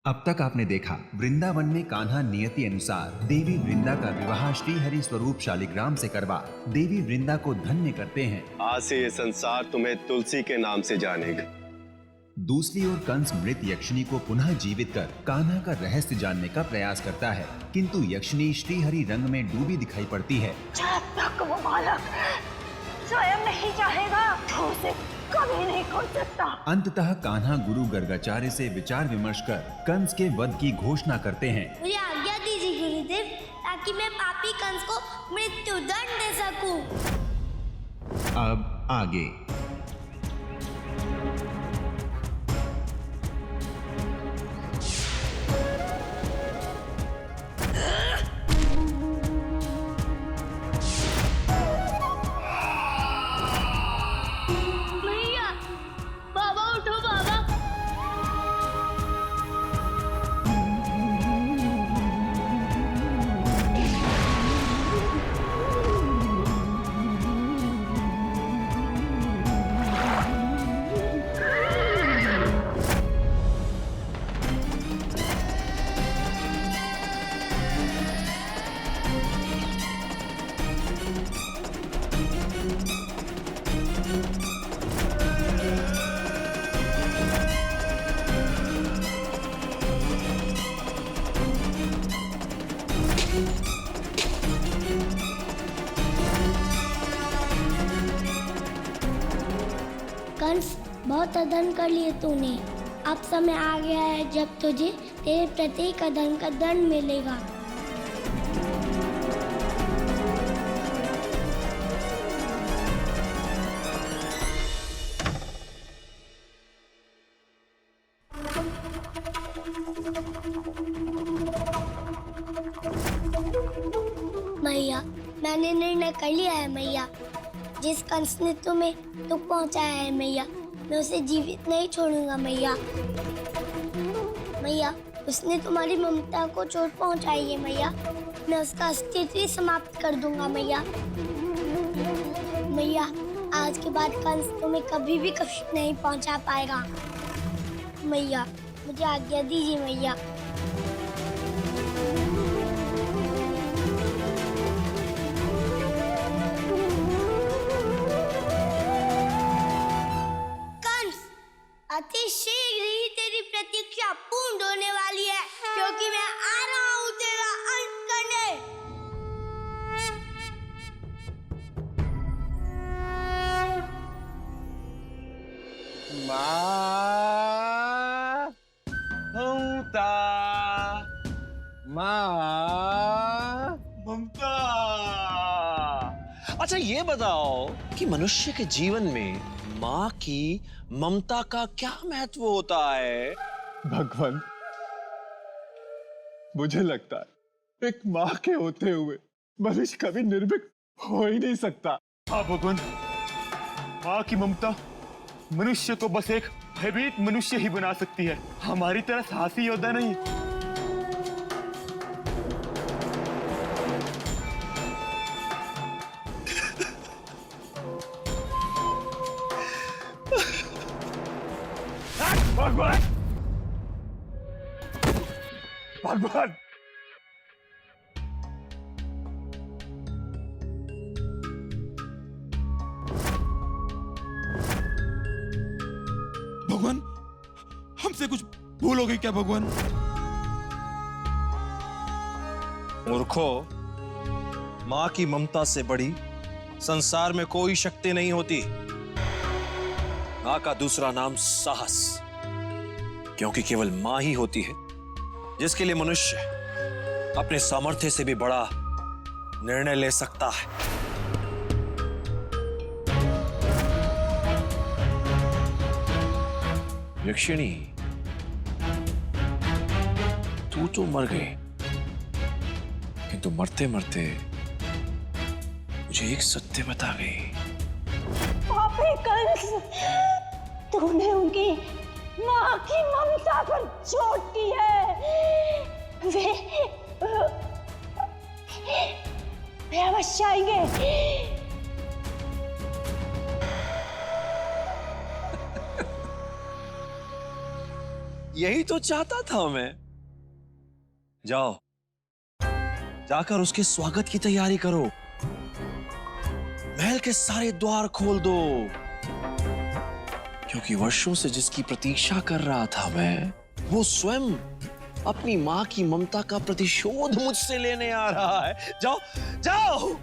अब तक आपने देखा वृंदावन में कान्हा नियति अनुसार देवी वृंदा का विवाह श्रीहरि स्वरूप शालिग्राम से करवा देवी वृंदा को धन्य करते हैं। आज से ये संसार तुम्हें तुलसी के नाम से जानेगा। दूसरी ओर कंस मृत यक्षिणी को पुनः जीवित कर कान्हा का रहस्य जानने का प्रयास करता है, किंतु यक्षिणी श्रीहरि रंग में डूबी दिखाई पड़ती है। जब तक वो बालक स्वयं नहीं चाहेगा तो उसे कभी नहीं खोल सकता। अंततः कान्हा गुरु गर्गाचार्य से विचार विमर्श कर कंस के वध की घोषणा करते हैं। मुझे आज्ञा दीजिए गुरुदेव, ताकि मैं पापी कंस को मृत्यु दंड दे सकूं। अब आगे। भैया, बाबा उठो बाबा। कंस, बहुत अधर्म कर लिए तूने। अब समय आ गया है जब तुझे तेरे प्रत्येक अधर्म का दंड मिलेगा। मैया, मैंने निर्णय कर लिया है मैया। जिस कंस ने तुम्हें दुख पहुंचाया है मैया, मैं उसे जीवित नहीं छोड़ूंगा मैया। मैया, उसने तुम्हारी ममता को चोट पहुंचाई है मैया, मैं उसका अस्तित्व ही समाप्त कर दूंगा मैया। मैया, आज के बाद कंस तुम्हें कभी भी कष्ट नहीं पहुंचा पाएगा। मैया, मुझे आज्ञा दीजिए मैया। अति शीघ्र ही तेरी प्रतीक्षा पूर्ण होने वाली है, क्योंकि मैं आ रहा हूँ तेरा अंत करने। माँ ममता, माँ ममता। अच्छा ये बताओ कि मनुष्य के जीवन में माँ की ममता का क्या महत्व होता है? भगवान, मुझे लगता है एक माँ के होते हुए मनुष्य कभी निर्भीक हो ही नहीं सकता। हाँ भगवान, माँ की ममता मनुष्य को बस एक भयभीत मनुष्य ही बना सकती है, हमारी तरह साहसी योद्धा नहीं। भगवान, भगवान, भगवान, हमसे कुछ भूल हो गई क्या भगवान? मूर्खो, माँ की ममता से बड़ी संसार में कोई शक्ति नहीं होती। माँ का दूसरा नाम साहस, क्योंकि केवल माँ ही होती है जिसके लिए मनुष्य अपने सामर्थ्य से भी बड़ा निर्णय ले सकता है। यक्षिणी, तू तो मर गई, किंतु मरते मरते मुझे एक सत्य बता गई। पापी कंस, तूने उनकी माँ की ममता पर चोट की है। वे अवश्य आएंगे। यही तो चाहता था मैं। जाओ, जाकर उसके स्वागत की तैयारी करो। महल के सारे द्वार खोल दो, क्योंकि वर्षों से जिसकी प्रतीक्षा कर रहा था मैं, वो स्वयं अपनी मां की ममता का प्रतिशोध मुझसे लेने आ रहा है। जाओ जाओ।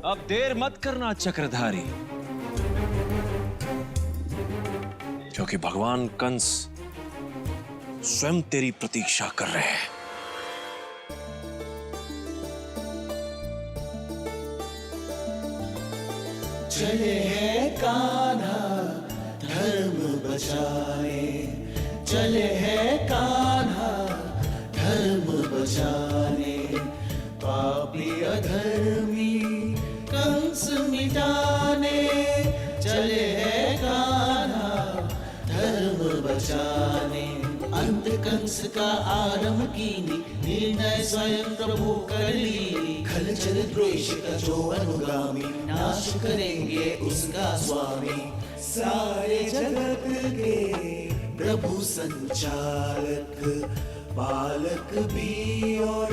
अब देर मत करना चक्रधारी, क्योंकि भगवान कंस स्वयं तेरी प्रतीक्षा कर रहे हैं। चले है कान्हा धर्म बचाने, चले है कान्हा धर्म बचाने, पापी अधर्मी कंस मिटाने, चले है कान्हा धर्म बचाने। अंत कंस का आरंभ कीनी, निर्णय स्वयं प्रभु कर ली, खलचल द्वेष का जो अनुगामी, नाश करेंगे उसका स्वामी। सारे जगत के प्रभु संचालक, पालक भी और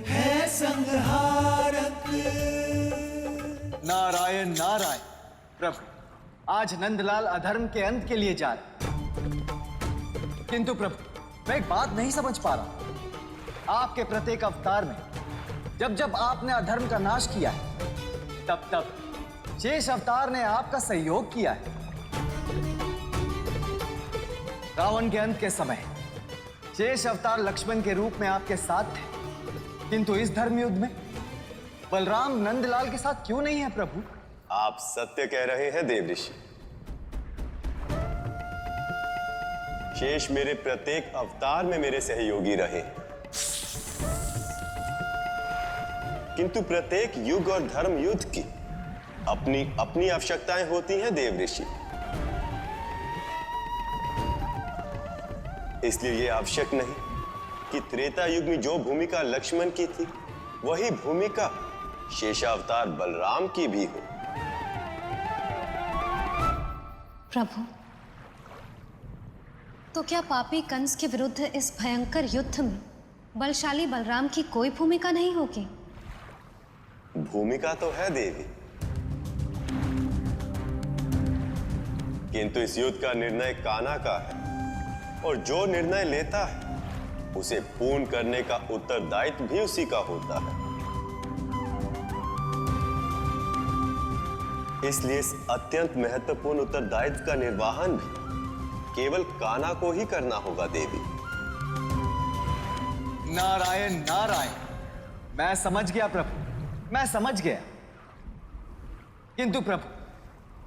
है संहारक। नारायण नारायण। प्रभु, आज नंदलाल अधर्म के अंत के लिए जा रहे, किंतु प्रभु मैं एक बात नहीं समझ पा रहा। आपके प्रत्येक अवतार में जब जब आपने अधर्म का नाश किया है, तब तब शेष अवतार ने आपका सहयोग किया है। रावण के अंत के समय शेष अवतार लक्ष्मण के रूप में आपके साथ थे, किंतु इस धर्म युद्ध में बलराम नंदलाल के साथ क्यों नहीं है प्रभु? आप सत्य कह रहे हैं देवऋषि। शेष मेरे प्रत्येक अवतार में मेरे सहयोगी रहे, किंतु प्रत्येक युग और धर्म युद्ध की अपनी अपनी आवश्यकताएं होती हैं देवऋषि। इसलिए यह आवश्यक नहीं कि त्रेता युग में जो भूमिका लक्ष्मण की थी, वही भूमिका शेषावतार बलराम की भी हो। प्रभु, तो क्या पापी कंस के विरुद्ध इस भयंकर युद्ध में बलशाली बलराम की कोई भूमिका नहीं होगी? भूमिका तो है देवी, किंतु इस युद्ध का निर्णय कान्हा का है, और जो निर्णय लेता है उसे पूर्ण करने का उत्तरदायित्व भी उसी का होता है। इसलिए इस अत्यंत महत्वपूर्ण उत्तरदायित्व का निर्वहन भी केवल कान्हा को ही करना होगा देवी। नारायण नारायण। मैं समझ गया प्रभु, मैं समझ गया। किंतु प्रभु,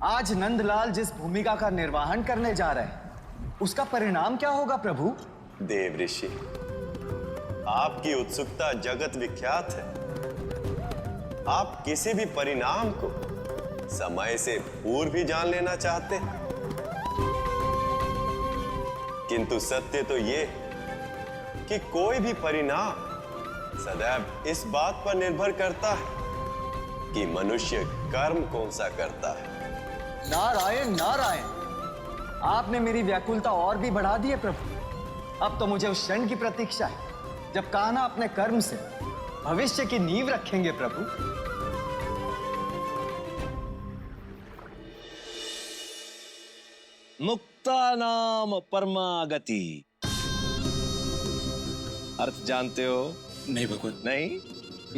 आज नंदलाल जिस भूमिका का निर्वहन करने जा रहे हैं, उसका परिणाम क्या होगा प्रभु? देवऋषि, आपकी उत्सुकता जगत विख्यात है। आप किसी भी परिणाम को समय से पूर्व ही जान लेना चाहते हैं, किंतु सत्य तो ये कि कोई भी परिणाम सदैव इस बात पर निर्भर करता है कि मनुष्य कर्म कौन सा करता है। नारायण नारायण। आपने मेरी व्याकुलता और भी बढ़ा दी है प्रभु। अब तो मुझे उस क्षण की प्रतीक्षा है जब कान्हा अपने कर्म से भविष्य की नींव रखेंगे प्रभु। मुक्ता नाम परमागति। अर्थ जानते हो? नहीं भगवान। नहीं?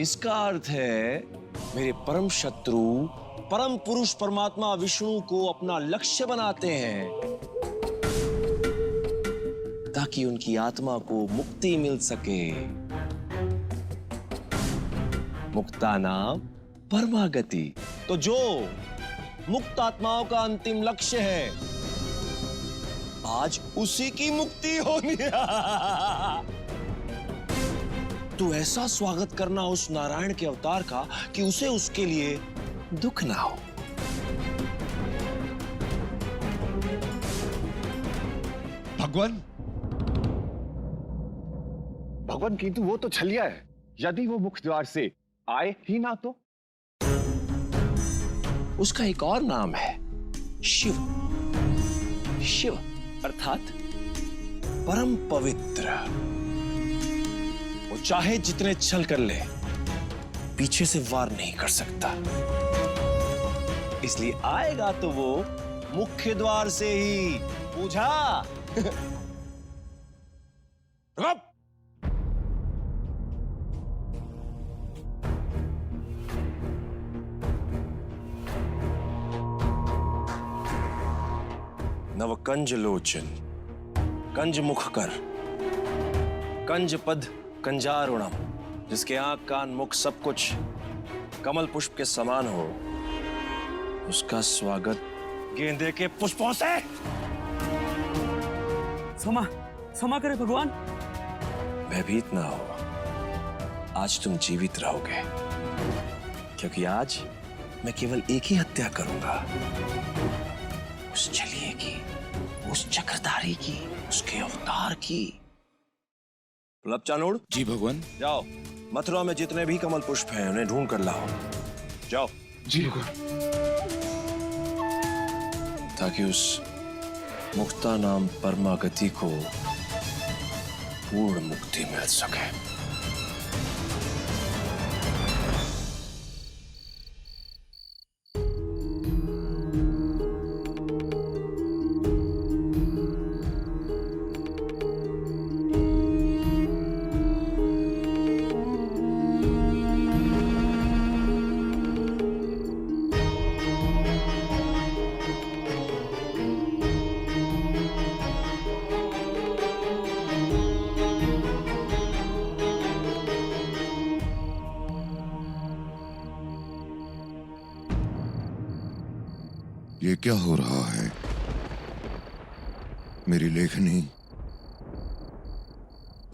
इसका अर्थ है मेरे परम शत्रु परम पुरुष परमात्मा विष्णु को अपना लक्ष्य बनाते हैं ताकि उनकी आत्मा को मुक्ति मिल सके। मुक्ता नाम परमागति। तो जो मुक्त आत्माओं का अंतिम लक्ष्य है, आज उसी की मुक्ति होनी है। तो ऐसा स्वागत करना उस नारायण के अवतार का कि उसे उसके लिए दुख ना हो। भगवान, भगवान, किंतु वो तो छलिया है। यदि वो मुख्य द्वार से आए ही ना तो? उसका एक और नाम है शिव। शिव अर्थात परम पवित्र। वो चाहे जितने छल कर ले, पीछे से वार नहीं कर सकता। इसलिए आएगा तो वो मुख्य द्वार से ही। पूछा? रुक! नवकंज लोचन, कंज मुख कर, कंज पद कंजारुणम, जिसके आंख कान मुख सब कुछ कमल पुष्प के समान हो, उसका स्वागत गेंदे के पुष्पों से। क्षमा करे भगवान। भयभीत ना हो, आज तुम जीवित रहोगे, क्योंकि आज मैं केवल एक ही हत्या करूंगा, उस छलिए की, उस चक्रधारी की, उसके अवतार की। प्रलभ चाणूर, जी भगवान। जाओ, मथुरा में जितने भी कमल पुष्प हैं उन्हें ढूंढ कर लाओ। जाओ। जी भगवान। ताकि उस मुक्ता नाम परमागति को पूर्ण मुक्ति मिल सके। ये क्या हो रहा है? मेरी लेखनी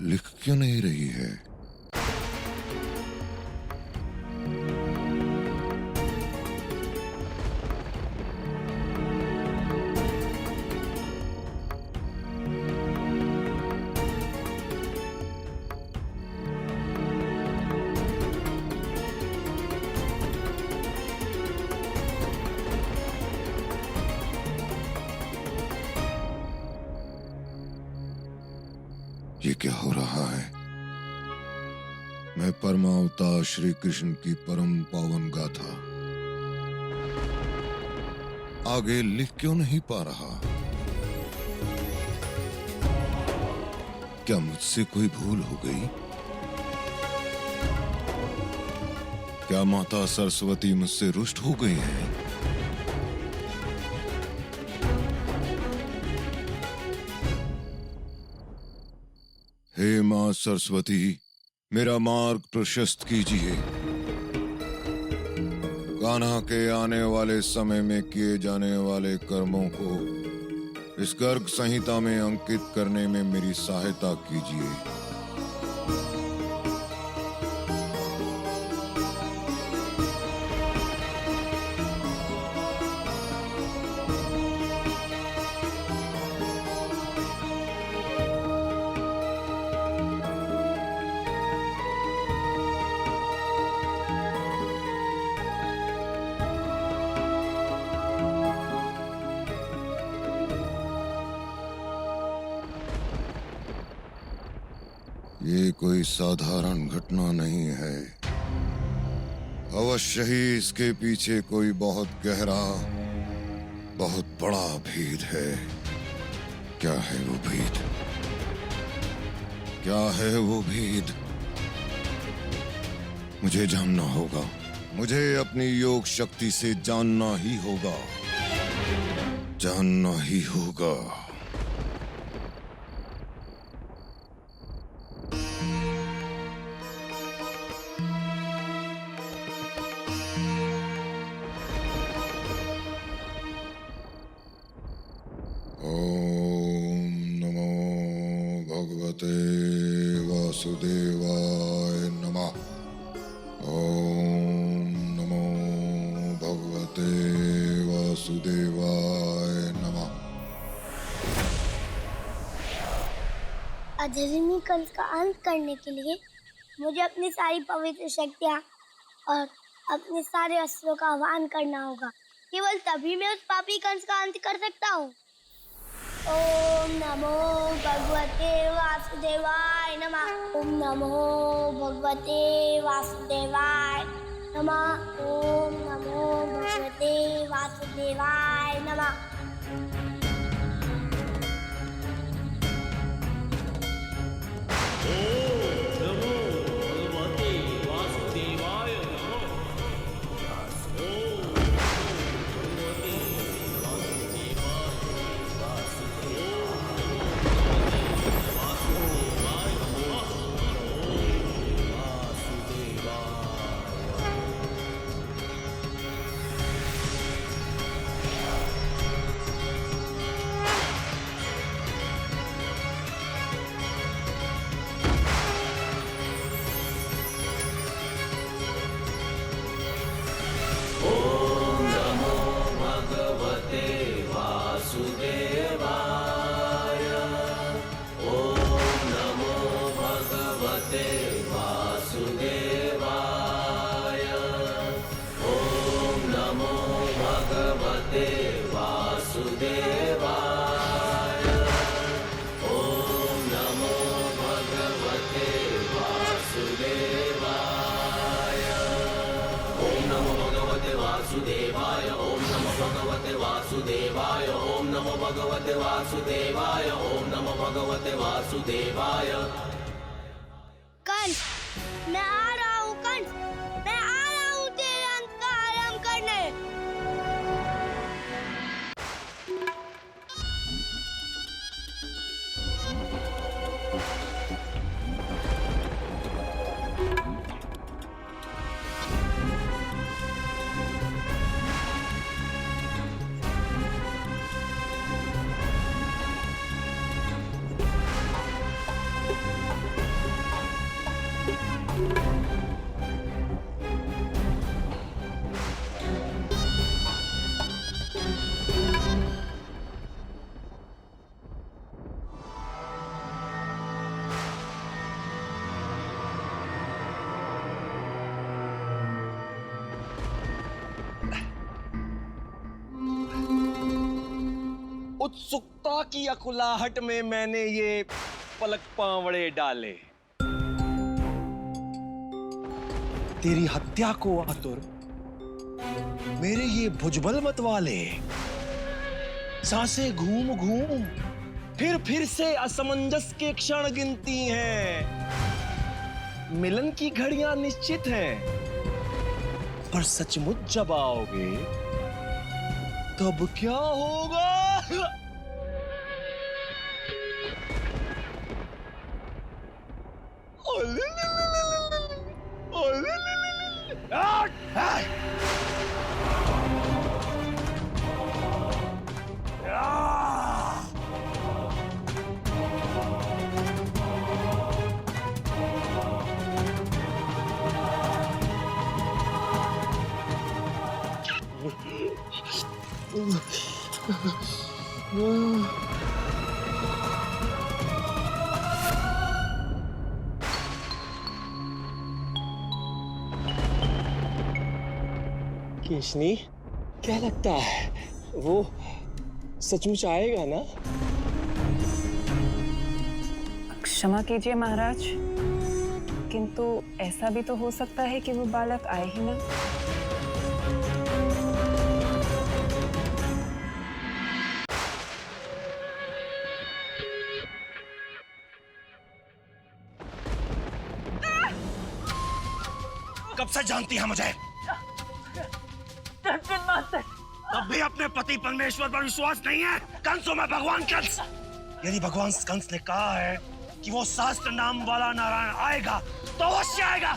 लिख क्यों नहीं रही है? ये क्या हो रहा है? मैं परमावतार श्री कृष्ण की परम पावन गाथा आगे लिख क्यों नहीं पा रहा? क्या मुझसे कोई भूल हो गई? क्या माता सरस्वती मुझसे रुष्ट हो गई है? हे मां सरस्वती, मेरा मार्ग प्रशस्त कीजिए। कान्हा के आने वाले समय में किए जाने वाले कर्मों को इस गर्ग संहिता में अंकित करने में मेरी सहायता कीजिए। ये कोई साधारण घटना नहीं है। अवश्य ही इसके पीछे कोई बहुत गहरा, बहुत बड़ा भेद है। क्या है वो भेद? क्या है वो भेद? मुझे जानना होगा। मुझे अपनी योग शक्ति से जानना ही होगा। जानना ही होगा। ओम नमो भगवते वासुदेवाय नमः। ओम नमो भगवते वासुदेवाय नमः। अधर्मी कंस का अंत करने के लिए मुझे अपनी सारी पवित्र शक्तियाँ और अपने सारे अस्त्रों का आह्वान करना होगा। केवल तभी मैं उस पापी कंस का अंत कर सकता हूँ। ओम नमो भगवते वासुदेवाय नमः। ओम नमो भगवते वासुदेवाय नमः। ओम नमो भगवते वासुदेवाय नमः। कंस, मैं आ रहा हूँ कंस, मैं आ रहा हूँ तेरे अंत का आराम करने। उत्सुकता की अकुलाहट में मैंने ये पलक पावड़े डाले। तेरी हत्या को आतुर मेरे ये भुजबल मत वाले सांसें घूम घूम फिर से असमंजस के क्षण गिनती हैं। मिलन की घड़ियां निश्चित हैं, पर सचमुच जब आओगे तब क्या होगा? केशनी, क्या लगता है वो सचमुच आएगा ना? क्षमा कीजिए महाराज, किंतु ऐसा भी तो हो सकता है कि वो बालक आए ही ना। कब से जानती है मुझे? तब भी अपने पति परमेश्वर पर विश्वास नहीं है? कंसों में भगवान कंस। यदि भगवान कंस ने कहा है कि वो शास्त्र नाम वाला नारायण आएगा तो अवश्य आएगा।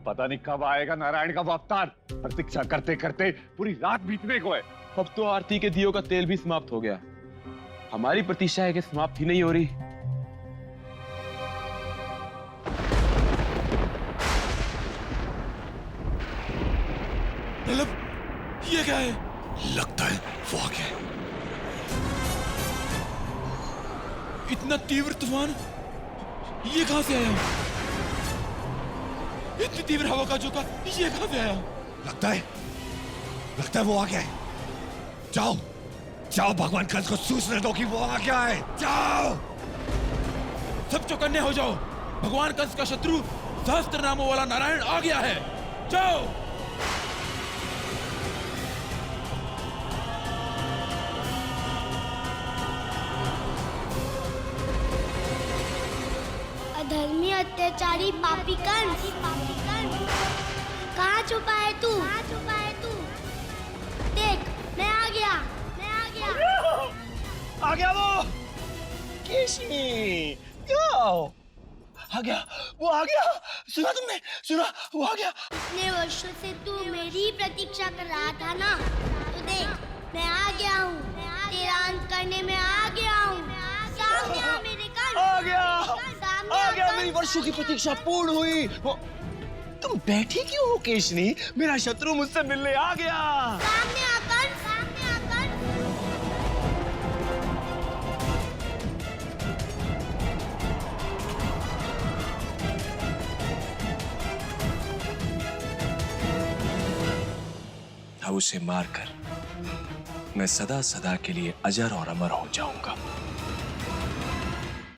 पता नहीं कब आएगा नारायण का वो अवतार। प्रतीक्षा करते करते पूरी रात बीतने को है। अब तो आरती के दियों का तेल भी समाप्त हो गया। हमारी प्रतीक्षा है कि समाप्त ही नहीं हो रही। ये क्या है? लगता है वो आ गया। इतना तीव्र तूफान ये कहां से आया? इतनी तीव्र हवा का झोंका ये कहां से आया? लगता है वो आ गया है। जाओ जाओ, भगवान कंस को सूचना दो कि वो आ गया है। जाओ, सब चौकन्ने हो जाओ, भगवान कंस का शत्रु सहस्त्र नामों वाला नारायण आ गया है। जाओ। अधर्मी अत्याचारी पापी कंस, कहाँ छुपा है तू? देख, मैं आ गया। आ गया वो केशनी। आ गया, वो आ गया। सुना तुमने? सुना, वो आ गया। इतने वर्षों से तू मेरी प्रतीक्षा कर रहा था ना, तो देख मैं आ गया हूँ। तेरा अंत करने में आ गया हूँ। सामने आ मेरे कंस। आ गया, सामने आ गया। कंस। मेरी वर्षों की प्रतीक्षा पूर्ण हुई। तुम बैठी क्यों हो केशनी? मेरा शत्रु मुझसे मिलने आ गया। सामने आ कंस। अब उसे मारकर मैं सदा सदा के लिए अजर और अमर हो जाऊंगा।